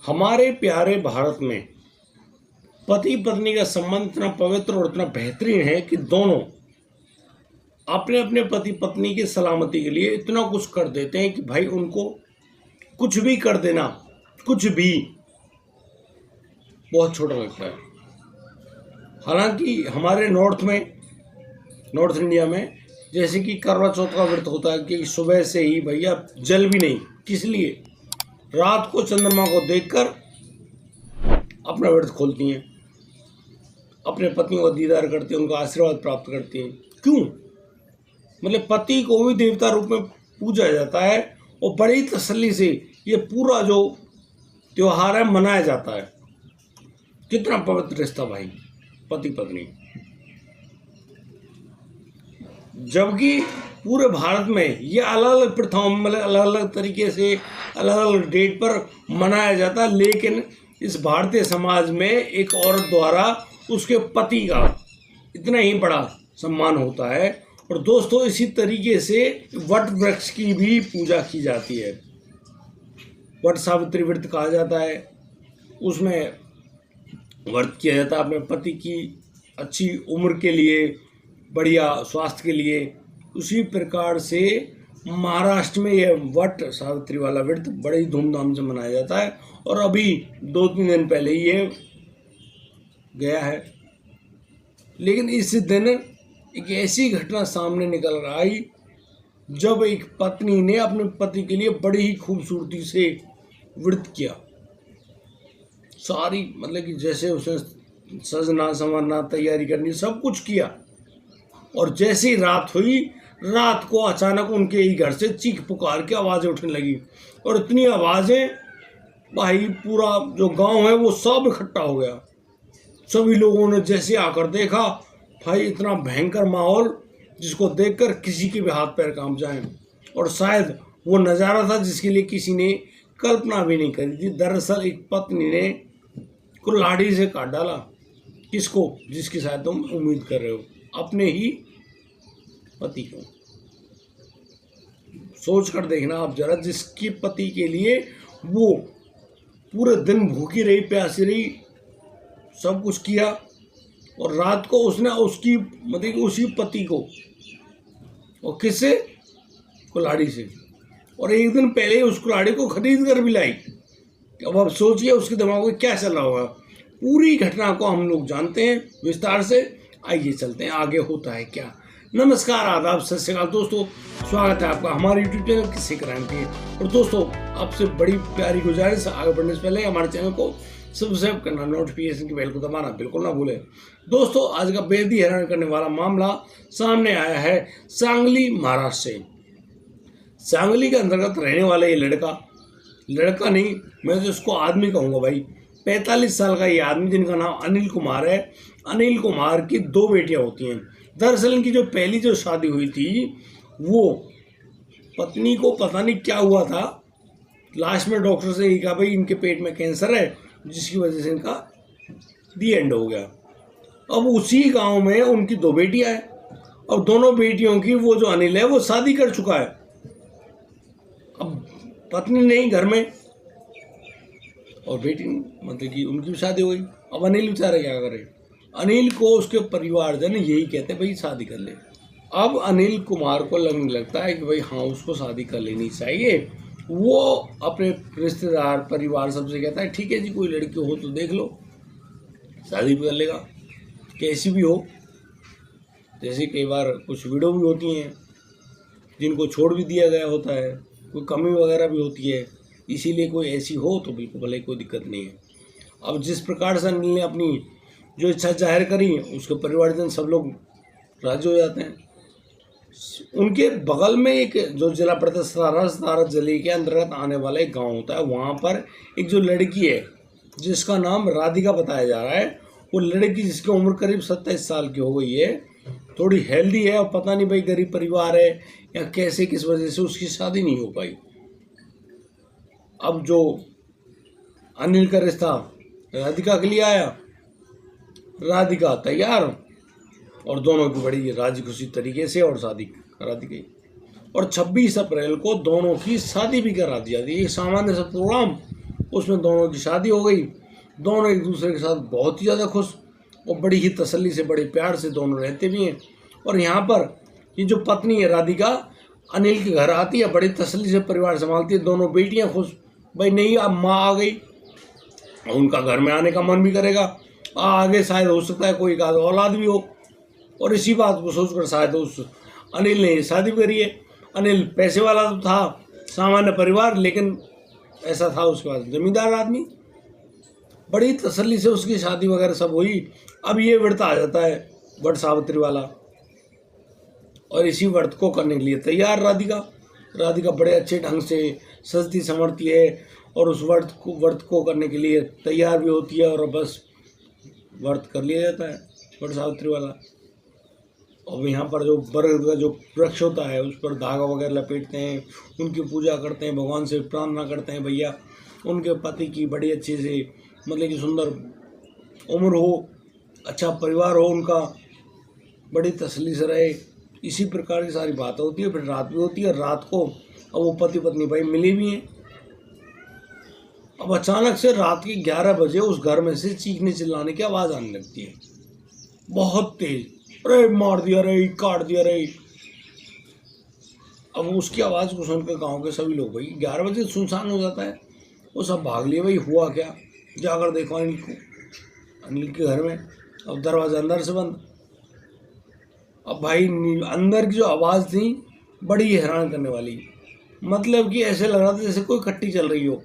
हमारे प्यारे भारत में पति पत्नी का संबंध इतना पवित्र और इतना बेहतरीन है कि दोनों अपने अपने पति पत्नी की सलामती के लिए इतना कुछ कर देते हैं कि भाई उनको कुछ भी कर देना, कुछ भी बहुत छोटा लगता है। हालांकि हमारे नॉर्थ इंडिया में जैसे कि करवा चौथ का व्रत होता है कि सुबह से ही भैया जल भी नहीं, किस लिए? रात को चंद्रमा को देखकर अपना व्रत खोलती हैं, अपने पतियों का दीदार करती हैं, उनका आशीर्वाद प्राप्त करती हैं। क्यों? मतलब पति को भी देवता रूप में पूजा जाता है और बड़ी तसल्ली से ये पूरा जो त्योहार है मनाया जाता है। कितना पवित्र रिश्ता भाई, पति पत्नी। जबकि पूरे भारत में ये अलग अलग प्रथाओं मतलब अलग अलग तरीके से अलग अलग डेट पर मनाया जाता है, लेकिन इस भारतीय समाज में एक औरत द्वारा उसके पति का इतना ही बड़ा सम्मान होता है। और दोस्तों इसी तरीके से वट वृक्ष की भी पूजा की जाती है। वट सावित्री व्रत कहा जाता है, उसमें व्रत किया जाता है अपने पति की अच्छी उम्र के लिए, बढ़िया स्वास्थ्य के लिए। उसी प्रकार से महाराष्ट्र में यह वट सावित्री वाला व्रत बड़े ही धूमधाम से मनाया जाता है और अभी 2-3 दिन पहले ये गया है। लेकिन इस दिन एक ऐसी घटना सामने निकल कर आई जब एक पत्नी ने अपने पति के लिए बड़ी ही खूबसूरती से व्रत किया। सारी मतलब कि जैसे उसे सजना संवरना तैयारी करनी सब कुछ किया, और जैसे ही रात हुई, रात को अचानक उनके ही घर से चीख पुकार के आवाज़ें उठने लगी। और इतनी आवाज़ें भाई पूरा जो गांव है वो सब इकट्ठा हो गया। सभी लोगों ने जैसे आकर देखा भाई इतना भयंकर माहौल जिसको देखकर किसी के भी हाथ पैर कांप जाएं। और शायद वो नज़ारा था जिसके लिए किसी ने कल्पना भी नहीं करी थी। दरअसल एक पत्नी ने कुल्हाड़ी से काट डाला। किसको? जिसकी शायद तुम उम्मीद कर रहे हो, अपने ही पति को। सोच कर देखना आप जरा, जिसकी पति के लिए वो पूरे दिन भूखी रही, प्यासी रही, सब कुछ किया, और रात को उसने उसकी मतलब उसी पति को, और किससे? कुल्हाड़ी से। और एक दिन पहले ही उस कुल्हाड़ी को खरीद कर भी लाई। अब आप सोचिए उसके दिमाग में क्या चल रहा होगा। पूरी घटना को हम लोग जानते हैं विस्तार से। आइए चलते हैं आगे होता है क्या। नमस्कार, आदाब, सत श्री अकाल दोस्तों, स्वागत है आपका हमारे यूट्यूब चैनल किस्से क्राइम के। और दोस्तों आपसे बड़ी प्यारी गुजारिश, आगे बढ़ने से पहले हमारे चैनल को सब्सक्राइब करना, नोटिफिकेशन की बेल को दबाना बिल्कुल ना भूलें। दोस्तों आज का बेहद ही हैरान करने वाला मामला सामने आया है सांगली महाराष्ट्र से। सांगली के अंतर्गत रहने वाला ये लड़का नहीं, मैं तो इसको आदमी कहूँगा भाई, 45 साल का ये आदमी जिनका नाम अनिल कुमार है। अनिल कुमार की 2 बेटियां होती हैं। दरअसल इनकी जो पहली शादी हुई थी वो पत्नी को पता नहीं क्या हुआ था, लास्ट में डॉक्टर से ये कहा भाई इनके पेट में कैंसर है, जिसकी वजह से इनका दी एंड हो गया। अब उसी गांव में उनकी 2 बेटियां हैं और दोनों बेटियों की वो जो अनिल है वो शादी कर चुका है। अब पत्नी नहीं घर में और बेटी मतलब कि उनकी भी शादी हो गई। अब अनिल बेचारा क्या करे? अनिल को उसके परिवारजन यही कहते हैं भाई शादी कर ले। अब अनिल कुमार को लगने लगता है कि भाई हाँ उसको शादी कर लेनी चाहिए। वो अपने रिश्तेदार परिवार सबसे कहता है ठीक है जी, कोई लड़की हो तो देख लो, शादी भी कर लेगा, कैसी भी हो। जैसे कई बार कुछ विडो भी होती हैं जिनको छोड़ भी दिया गया होता है, कोई कमी वगैरह भी होती है, इसीलिए कोई ऐसी हो तो बिल्कुल भले कोई दिक्कत नहीं है। अब जिस प्रकार से अनिल ने अपनी जो इच्छा जाहिर करी, उसके परिवारजन सब लोग राजी हो जाते हैं। उनके बगल में एक जो जिला पड़ता है सतारा जिले के अंतर्गत आने वाला एक गांव होता है। वहाँ पर एक जो लड़की है जिसका नाम राधिका बताया जा रहा है, वो लड़की जिसकी उम्र करीब 27 साल की हो गई है, थोड़ी हेल्दी है, और पता नहीं भाई गरीब परिवार है या कैसे किस वजह से उसकी शादी नहीं हो पाई। अब जो अनिल का रिश्ता राधिका के लिए आया, राधिका तैयार और दोनों की बड़ी राजी खुशी तरीके से और शादी करा दी गई। और 26 अप्रैल को दोनों की शादी भी करा दी जाती है। एक सामान्य सा प्रोग्राम उसमें दोनों की शादी हो गई। दोनों एक दूसरे के साथ बहुत ही ज़्यादा खुश और बड़ी ही तसल्ली से, बड़े प्यार से दोनों रहते भी हैं। और यहाँ पर ये जो पत्नी है राधिका, अनिल के घर आती है, बड़ी तसल्ली से परिवार संभालती है। दोनों बेटियाँ खुश, भाई नहीं अब माँ आ गई, उनका घर में आने का मन भी करेगा। आगे शायद हो सकता है कोई एक औलाद भी हो। और इसी बात को सोचकर शायद उस अनिल ने शादी करी है। अनिल पैसे वाला तो था, सामान्य परिवार, लेकिन ऐसा था उसके पास जमींदार आदमी। बड़ी तसल्ली से उसकी शादी वगैरह सब हुई। अब ये व्रत आ जाता है, वट सावित्री वाला, और इसी व्रत को करने के लिए तैयार राधिका बड़े अच्छे ढंग से सजती संवरती है और उस व्रत को करने के लिए तैयार भी होती है। और बस व्रत कर लिया जाता है वट सावित्री वाला। और यहाँ पर जो बरगद का जो वृक्ष होता है उस पर धागा वगैरह लपेटते हैं, उनकी पूजा करते हैं, भगवान से प्रार्थना करते हैं भैया उनके पति की बड़ी अच्छे से, मतलब कि सुंदर उम्र हो, अच्छा परिवार हो उनका, बड़ी तसल्ली से रहे। इसी प्रकार की सारी बातें होती है। फिर रात भी होती है। रात को अब वो पति पत्नी भाई मिले भी हैं। अब अचानक से रात के 11 बजे उस घर में से चीखने चिल्लाने की आवाज़ आने लगती है, बहुत तेज। अरे मार दिया रे, काट दिया रे। अब उसकी आवाज़ को सुनकर गांव के सभी लोग, भाई 11 बजे सुनसान हो जाता है, वो सब भाग लिए। भाई हुआ क्या, जाकर देखो अनिल के घर में। अब दरवाजा अंदर से बंद। अब भाई अंदर की जो आवाज़ थी बड़ी हैरान करने वाली, मतलब कि ऐसे लग रहा था जैसे कोई कट्टी चल रही हो,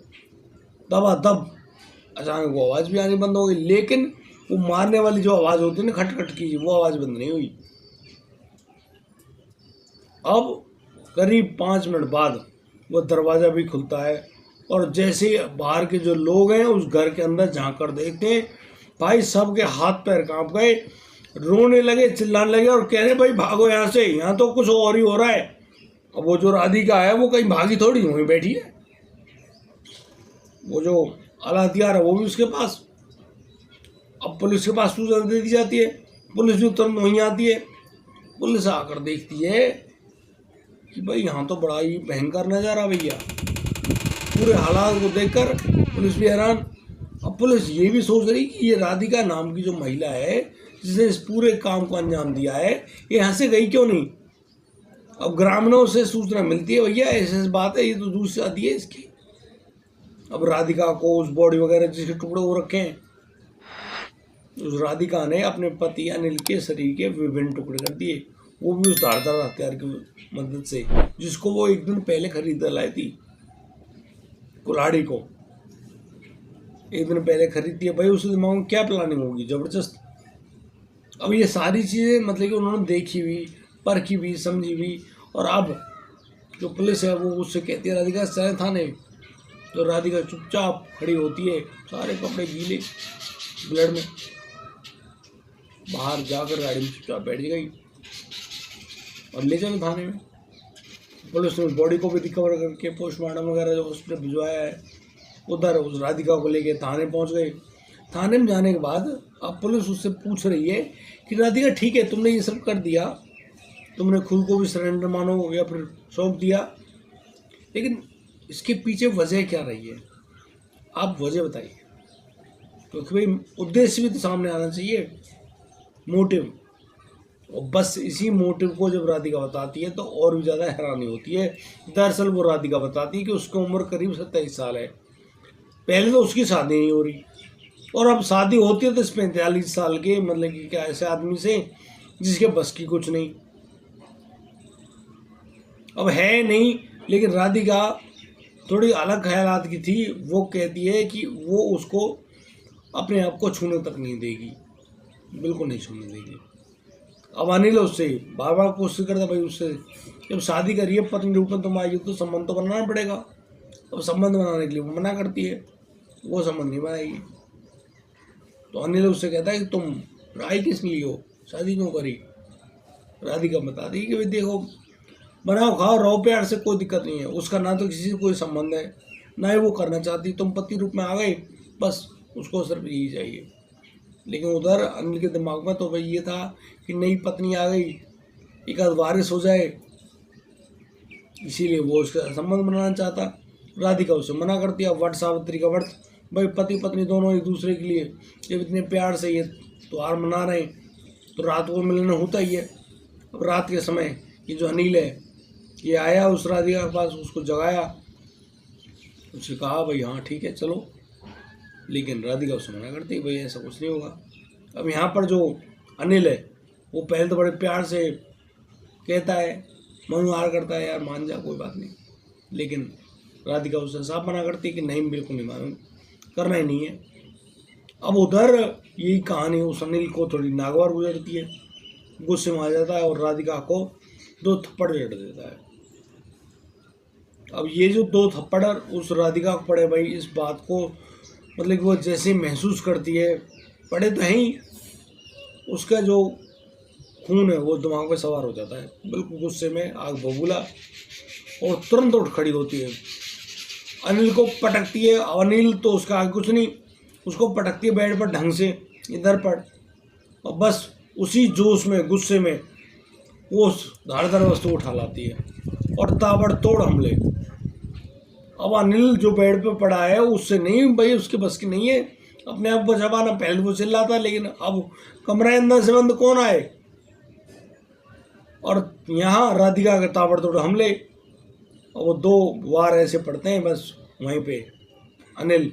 दबादब। अचानक वो आवाज़ भी आनी बंद हो गई, लेकिन वो मारने वाली जो आवाज़ होती है ना, खटखट की, वो आवाज़ बंद नहीं हुई। अब करीब 5 मिनट बाद वो दरवाज़ा भी खुलता है और जैसे बाहर के जो लोग हैं उस घर के अंदर झांक कर देखते हैं, भाई सबके हाथ पैर कांप गए, रोने लगे, चिल्लाने लगे और कह रहे भाई भागो यहाँ से, यहाँ तो कुछ और ही हो रहा है। अब वो जो राधिका है वो कहीं भागी थोड़ी, वहीं बैठी है। वो जो आला हथियार है वो भी उसके पास। अब पुलिस के पास सूचना दे दी जाती है, पुलिस भी तुरंत वहीं आती है। पुलिस आकर देखती है कि भाई यहाँ तो बड़ा ही भयंकर नज़ारा भैया। पूरे हालात को देखकर पुलिस भी हैरान। अब पुलिस ये भी सोच रही कि ये राधिका नाम की जो महिला है जिसने इस पूरे काम को अंजाम दिया है, ये यहाँ से गई क्यों नहीं। अब ग्रामीणों से सूचना मिलती है, भैया ऐसी बात है, ये तो दूसरी शादी है इसकी। अब राधिका को उस बॉडी वगैरह जिसके टुकड़े हो रखे हैं, उस राधिका ने अपने पति अनिल के शरीर के विभिन्न टुकड़े कर दिए, वो भी उस धारदार हथियार की मदद से, जिसको वो एक दिन पहले खरीद लाई थी। कुल्हाड़ी को एक दिन पहले खरीदती है। भाई उसके दिमाग में क्या प्लानिंग होगी, जबरदस्त। अब ये सारी चीज़ें मतलब कि उन्होंने देखी भी, परखी भी, समझी भी। और अब जो पुलिस है वो उससे कहती है राधिका चले थाने। तो राधिका चुपचाप खड़ी होती है, सारे कपड़े गीले ब्लड में, बाहर जाकर गाड़ी में चुपचाप बैठ गई और ले चले थाने में। पुलिस ने बॉडी को भी रिकवर करके पोस्टमार्टम वगैरह जो हॉस्पिटल भिजवाया है, उधर उस राधिका को लेके थाने पहुंच गए। थाने में जाने के बाद अब पुलिस उससे पूछ रही है कि राधिका ठीक है, तुमने ये सब कर दिया, तुमने खुद को भी सरेंडर मानो या फिर सौंप दिया, लेकिन इसके पीछे वजह क्या रही है, आप वजह बताइए। क्योंकि भाई उद्देश्य भी तो सामने आना चाहिए, मोटिव। और बस इसी मोटिव को जब राधिका बताती है तो और भी ज़्यादा हैरानी होती है। दरअसल वो राधिका बताती है कि उसकी उम्र करीब 27 साल है। पहले तो उसकी शादी नहीं हो रही, और अब शादी होती है तो इस 45 साल के, मतलब कि क्या ऐसे आदमी से जिसके बस की कुछ नहीं, अब है नहीं। लेकिन राधिका थोड़ी अलग ख्यालात की थी। वो कहती है कि वो उसको अपने आप को छूने तक नहीं देगी, बिल्कुल नहीं छूने देगी। अब अनिल उससे बार बार कोशिश करता, भाई उससे जब शादी करिए, पत्नी रूप में तुम आई हो तो संबंध तो बनाना पड़ेगा। अब संबंध बनाने के लिए वो मना करती है, वो संबंध नहीं बनाएगी। तो अनिल उससे कहता है कि तुम राय किस लिए हो, शादी क्यों करी। राधिका बताती है कि भाई देखो, बनाओ खाओ रहो प्यार से, कोई दिक्कत नहीं है। उसका ना तो किसी से कोई संबंध है, ना ही वो करना चाहती, तुम पति रूप में आ गए, बस उसको सिर्फ यही चाहिए। लेकिन उधर अनिल के दिमाग में तो भाई ये था कि नई पत्नी आ गई, एक आध वारिस हो जाए, इसीलिए वो उसका संबंध बनाना चाहता। राधिका उसे मना करती है। अब वट सावित्री का व्रत, भाई पति पत्नी दोनों एक दूसरे के लिए जब इतने प्यार से ये त्यौहार मना रहे हैं तो रात को मिलना होता ही है। अब रात के समय ये जो अनिल है ये आया उस राधिका के पास, उसको जगाया, उससे कहा भाई हाँ ठीक है चलो, लेकिन राधिका उसे मना करती है, भाई ऐसा कुछ नहीं होगा। अब यहाँ पर जो अनिल है वो पहले तो बड़े प्यार से कहता है, मनोहार करता है, यार मान जा कोई बात नहीं, लेकिन राधिका उसे साफ मना करती है कि नहीं बिल्कुल नहीं मालूम, करना ही नहीं है। अब उधर यही कहानी उस अनिल को थोड़ी नागवार गुजरती है, गुस्से में आ जाता है और राधिका को 2 थप्पड़ जड़ देता है। अब ये जो 2 थप्पड़ उस राधिका को पड़े भाई, इस बात को मतलब कि वो जैसे महसूस करती है, पड़े तो है ही, उसका जो खून है वो दिमाग पे सवार हो जाता है, बिल्कुल गुस्से में आग बबूला, और तुरंत उठ खड़ी होती है, अनिल को पटकती है। अनिल तो उसका आगे कुछ नहीं, उसको पटकती है बेड पर ढंग से, इधर पर, और बस उसी जोश में गुस्से में वो धारदार वस्तु उठा लाती है और ताबड़तोड़ हमले। अब अनिल जो बेड पे पड़ा है उससे नहीं भाई, उसके बस की नहीं है अपने आप को बचाना। पहले वो चिल्लाता, लेकिन अब कमरे अंदर से बंद कौन आए, और यहाँ राधिका के ताबड़तोड़ हमले, और वो 2 वार ऐसे पड़ते हैं बस वहीं पे अनिल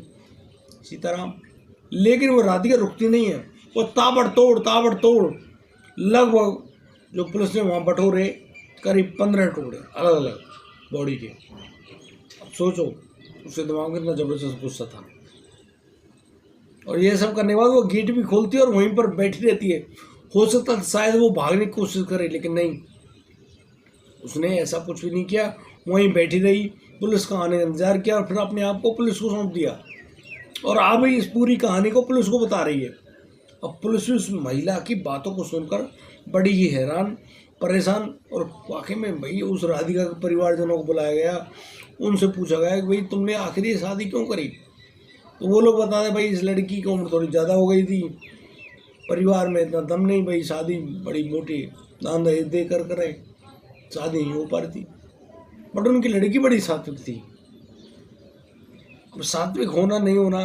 सीताराम। लेकिन वो राधिका रुकती नहीं है, वो ताबड़तोड़ लगभग जो पुलिस ने वहाँ बटोरे करीब 15 टुकड़े अलग अलग बॉडी के। अब सोचो उसके दिमाग में इतना ज़बरदस्त गुस्सा था, और ये सब करने के बाद वो गेट भी खोलती है और वहीं पर बैठी रहती है। हो सकता है शायद वो भागने की कोशिश करे, लेकिन नहीं, उसने ऐसा कुछ भी नहीं किया, वहीं बैठी रही, पुलिस का आने का इंतजार किया और फिर अपने आप को पुलिस को सौंप दिया, और अब इस पूरी कहानी को पुलिस को बता रही है। अब पुलिस भी उस महिला की बातों को सुनकर बड़ी ही हैरान परेशान, और वाकई में भाई उस राधिका के परिवारजनों को बुलाया गया, उनसे पूछा गया कि भाई तुमने आखिर ये शादी क्यों करी। तो वो लोग बता दें भाई इस लड़की की उम्र थोड़ी ज़्यादा हो गई थी, परिवार में इतना दम नहीं, भाई शादी बड़ी मोटी दान दहेज दे कर करें, शादी नहीं हो पा रही थी, बट उनकी लड़की बड़ी सात्विक थी। अब सात्विक होना नहीं होना,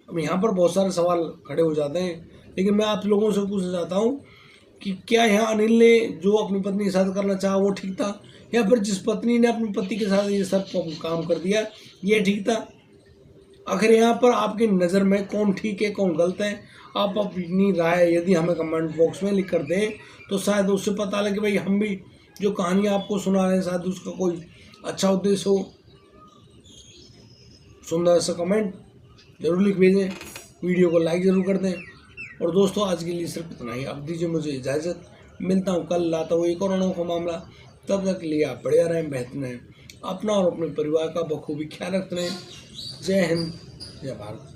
अब यहाँ पर बहुत सारे सवाल खड़े हो जाते हैं, लेकिन मैं आप लोगों से पूछना चाहता हूँ कि क्या यहाँ अनिल ने जो अपनी पत्नी के साथ करना चाहा वो ठीक था, या फिर जिस पत्नी ने अपने पति के साथ ये सब काम कर दिया ये ठीक था। आखिर यहाँ पर आपकी नज़र में कौन ठीक है कौन गलत है, आप अपनी राय यदि हमें कमेंट बॉक्स में लिख कर दें तो शायद उससे पता लगे भाई हम भी जो कहानी आपको सुना रहे हैं शायद उसका कोई अच्छा उद्देश्य हो। सुंदर सा कमेंट जरूर लिख भेजें, वीडियो को लाइक ज़रूर कर दें, और दोस्तों आज के लिए सिर्फ इतना ही। अब दीजिए मुझे इजाज़त, मिलता हूँ कल, लाता हूँ एक और अनोखा मामला। तब तक के लिए आप बढ़िया रहें, बेहतर रहें, अपना और अपने परिवार का बखूबी ख्याल रखते रहें। जय हिंद, जय भारत।